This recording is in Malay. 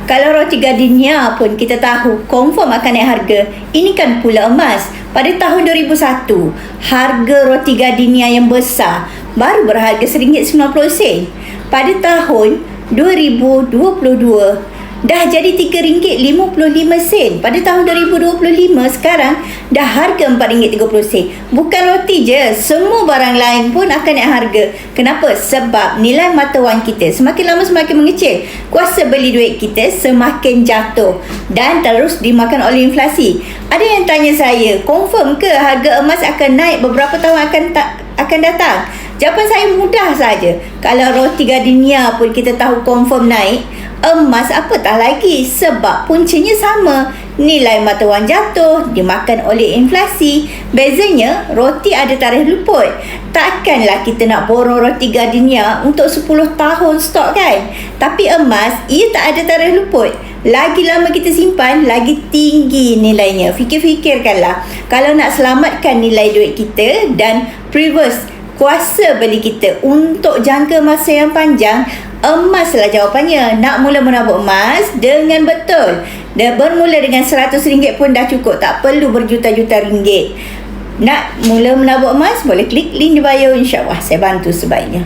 Kalau roti gardenia pun kita tahu confirm akan naik harga. Ini kan pula emas. Pada tahun 2001, harga roti gardenia yang besar baru berharga RM1.90. Pada tahun 2022, dah jadi RM3.55. Pada tahun 2025 sekarang dah harga RM4.30. Bukan roti je, semua barang lain pun akan naik harga. Kenapa? Sebab nilai mata wang kita semakin lama semakin mengecil. Kuasa beli duit kita semakin jatuh dan terus dimakan oleh inflasi. Ada yang tanya saya, confirm ke harga emas akan naik beberapa tahun akan datang? Jawapan saya mudah saja. Kalau roti gardenia pun kita tahu confirm naik, emas apatah lagi, sebab puncanya sama. Nilai mata wang jatuh, dimakan oleh inflasi. Bezanya, roti ada tarikh luput. Takkanlah kita nak borong roti gardenia untuk 10 tahun stok kan? Tapi emas, ia tak ada tarikh luput. Lagi lama kita simpan, lagi tinggi nilainya. Fikir-fikirkanlah, kalau nak selamatkan nilai duit kita dan preserve kuasa beli kita untuk jangka masa yang panjang, emaslah jawapannya. Nak mula menabur emas dengan betul, dah bermula dengan RM100 pun dah cukup, tak perlu berjuta-juta ringgit. Nak mula menabur emas, boleh klik link di bio, InsyaAllah saya bantu sebaiknya.